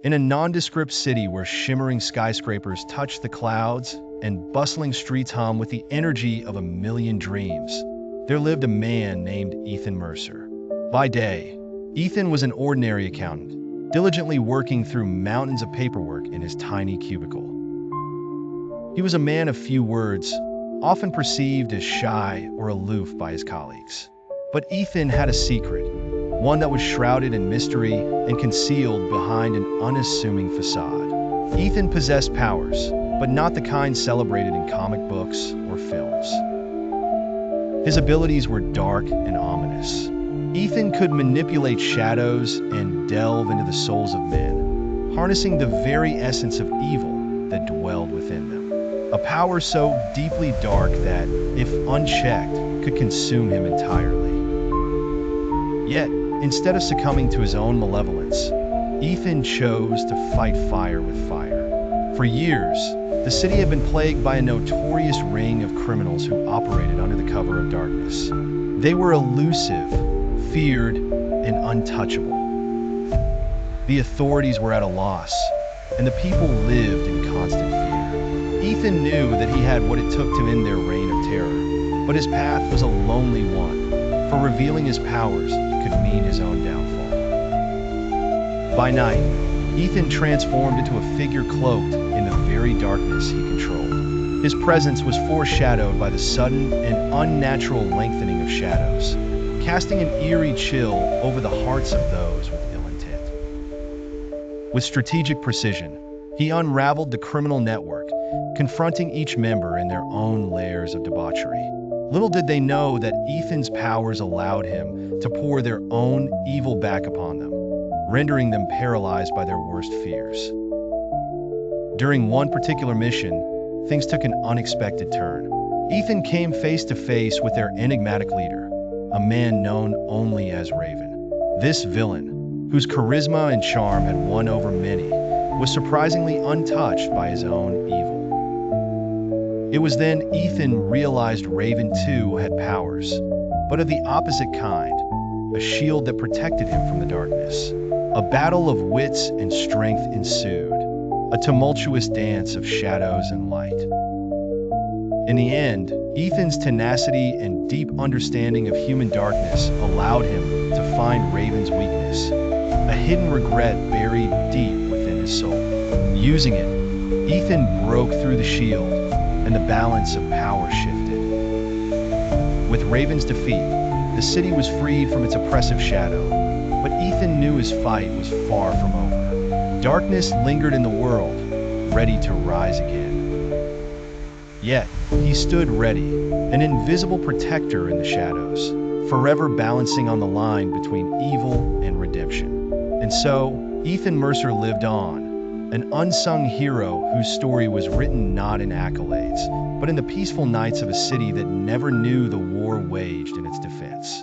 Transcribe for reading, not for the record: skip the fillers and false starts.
In a nondescript city where shimmering skyscrapers touch the clouds and bustling streets hum with the energy of a million dreams, there lived a man named Ethan Mercer. By day, Ethan was an ordinary accountant, diligently working through mountains of paperwork in his tiny cubicle. He was a man of few words, often perceived as shy or aloof by his colleagues. But Ethan had a secret, one that was shrouded in mystery and concealed behind an unassuming facade. Ethan possessed powers, but not the kind celebrated in comic books or films. His abilities were dark and ominous. Ethan could manipulate shadows and delve into the souls of men, harnessing the very essence of evil that dwelled within them. A power so deeply dark that, if unchecked, could consume him entirely. Yet, instead of succumbing to his own malevolence, Ethan chose to fight fire with fire. For years, the city had been plagued by a notorious ring of criminals who operated under the cover of darkness. They were elusive, feared, and untouchable. The authorities were at a loss, and the people lived in constant fear. Ethan knew that he had what it took to end their reign of terror, but his path was a lonely one, for revealing his powers could mean his own downfall. By night, Ethan transformed into a figure cloaked in the very darkness he controlled. His presence was foreshadowed by the sudden and unnatural lengthening of shadows, casting an eerie chill over the hearts of those with ill intent. With strategic precision, he unraveled the criminal network, confronting each member in their own layers of debauchery. Little did they know that Ethan's powers allowed him to pour their own evil back upon them, rendering them paralyzed by their worst fears. During one particular mission, things took an unexpected turn. Ethan came face to face with their enigmatic leader, a man known only as Raven. This villain, whose charisma and charm had won over many, was surprisingly untouched by his own evil. It was then Ethan realized Raven too had powers, but of the opposite kind, a shield that protected him from the darkness. A battle of wits and strength ensued, a tumultuous dance of shadows and light. In the end, Ethan's tenacity and deep understanding of human darkness allowed him to find Raven's weakness, a hidden regret buried deep within his soul. Using it, Ethan broke through the shield, and the balance of power shifted. With Raven's defeat, the city was freed from its oppressive shadow, but Ethan knew his fight was far from over. Darkness lingered in the world, ready to rise again. Yet, he stood ready, an invisible protector in the shadows, forever balancing on the line between evil and redemption. And so, Ethan Mercer lived on, an unsung hero whose story was written not in accolades, but in the peaceful nights of a city that never knew the war waged in its defense.